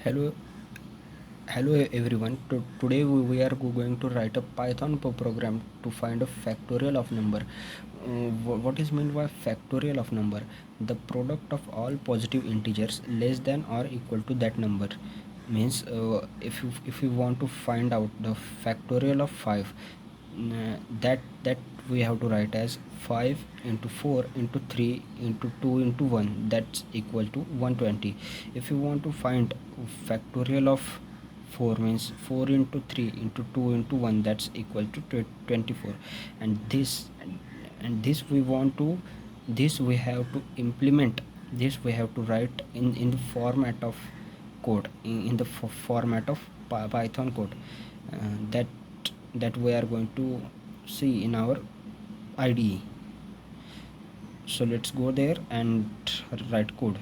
Hello, hello everyone. Today we are going to write a Python program to find a factorial of number. What is meant by factorial of number? The product of all positive integers less than or equal to that number. Means if you want to find out the factorial of 5, that we have to write as 5 into 4 into 3 into 2 into 1, that's equal to 120. If you want to find factorial of 4, means 4 into 3 into 2 into 1, that's equal to 24. And this we want to, this we have to implement, this we have to write in the format of code, in the format of Python code, that we are going to see in our IDE. So let's go there and write code.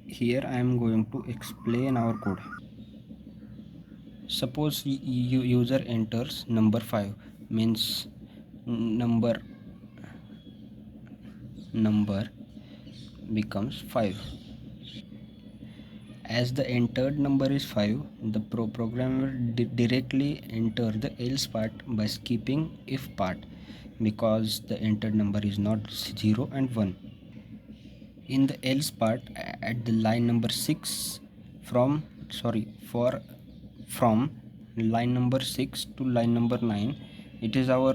Here I am going to explain our code. Suppose user enters number 5, means number number becomes 5. As the entered number is 5, the program will directly enter the else part by skipping if part, because the entered number is not 0 and 1. In the else part, at the line number 6, from line number 6 to line number 9, it is our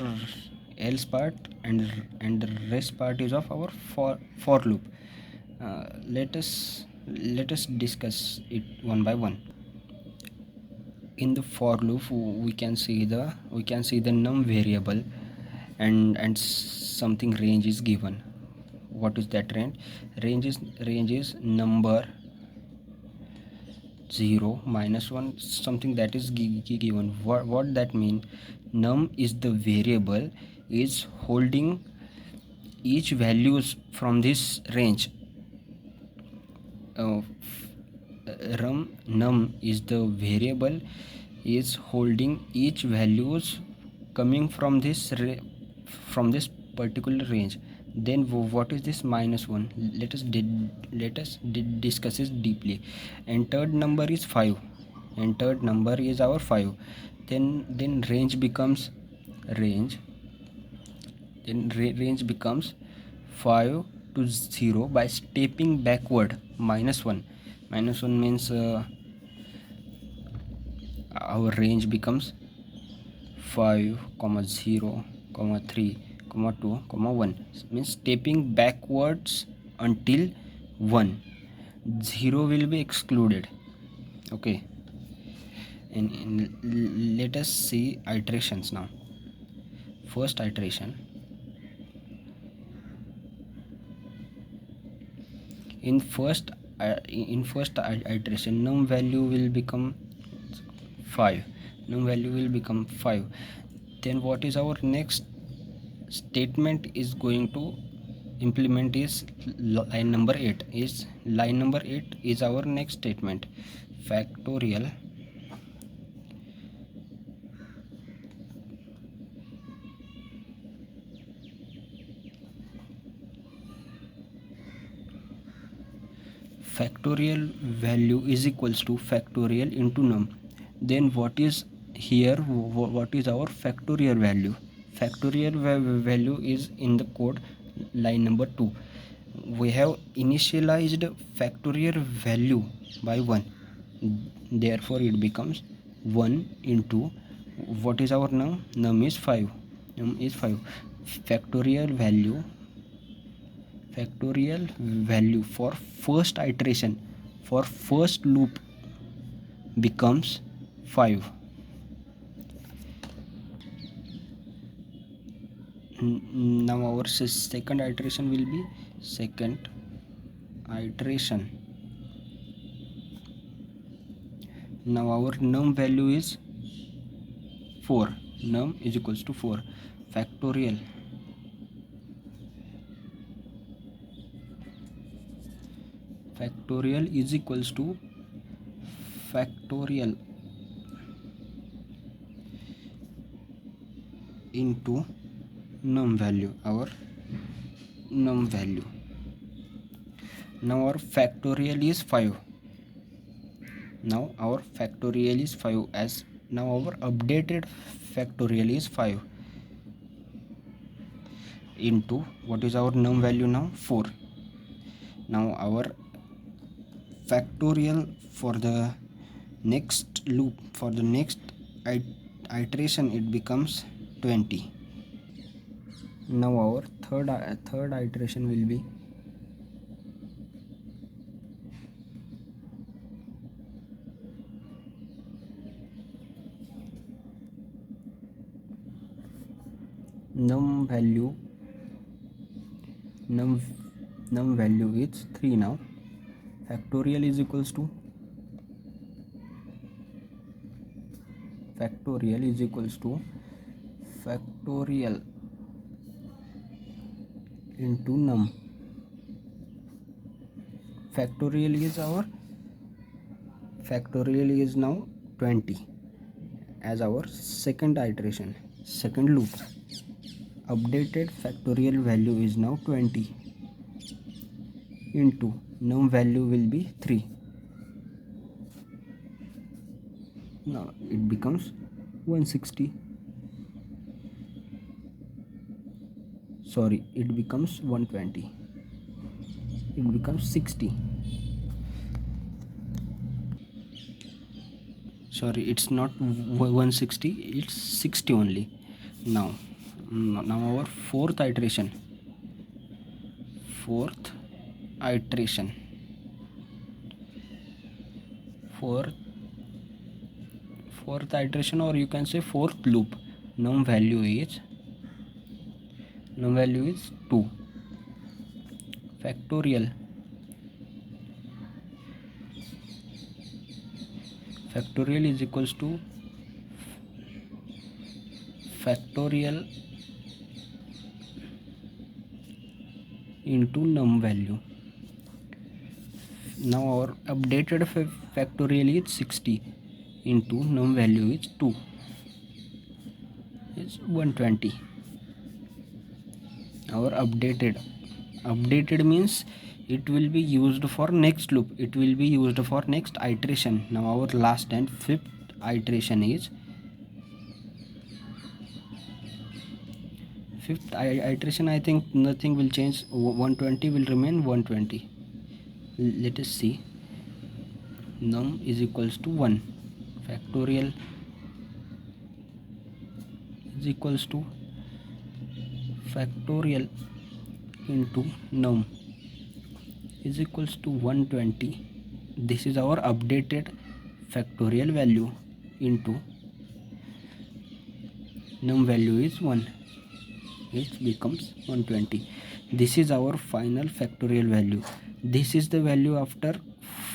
else part, and the rest part is of our for loop. Let us discuss it one by one. In the for loop, we can see the num variable, and something range is given. what is that range? Range is number 0 minus 1, something that is given. What that mean? Num is the variable is holding each values from this range. Num is the variable is holding each values coming from this particular range. Then what is this minus 1? Let us discuss it deeply. Entered number is 5. Entered number is our 5. Then range becomes 5 to 0 by stepping backward minus 1. Minus 1 means our range becomes 5, 0, 3, 2, 1, means stepping backwards until 1. 0 will be excluded. Okay, and let us see iterations now. First iteration, in first iteration, num value will become 5. Then what is our next statement is going to implement is line number 8 is our next statement. Factorial value is equals to factorial into num. Then what is here? What is our factorial value? Value is in the code line number 2. We have initialized factorial value by 1. Therefore it becomes 1 into what is our num? Num is 5. Factorial value for first iteration, for first loop, becomes 5. Now our second iteration will be now our num value is 4. Num is equals to 4. Factorial is equals to factorial into num value, our num value. Now our factorial is 5. As now our updated factorial is 5 into what is our num value now? 4. Now our factorial for the next loop, for the next iteration, it becomes 20. Now our third iteration will be num value is 3. Now factorial is equals to factorial into num. Factorial is now 20 as our second iteration, second loop. Updated factorial value is now 20 into num value will be 3. Now it becomes 160. Sorry, it becomes 120. It becomes 60. Sorry, it's not 160, it's 60 only. Now our fourth iteration, fourth iteration, or you can say fourth loop. Num value is 2. factorial is equals to factorial into num value. Now our updated factorial is 60 into num value is 2 is 120. Our updated means it will be used for next loop, it will be used for next iteration. Now our last and fifth iteration is fifth iteration. I think nothing will change, 120 will remain 120. Let us see. Num is equals to 1, factorial is equals to factorial into num is equals to 120. This is our updated factorial value into num value is 1. It becomes 120. This is our final factorial value. This is the value after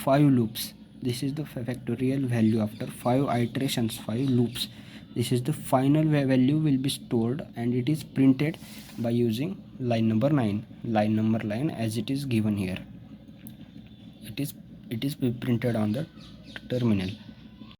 5 loops. This is the factorial value after 5 iterations, 5 loops. This is the final value will be stored, and it is printed by using line number 9. Line number 9 as it is given here. It is printed on the terminal.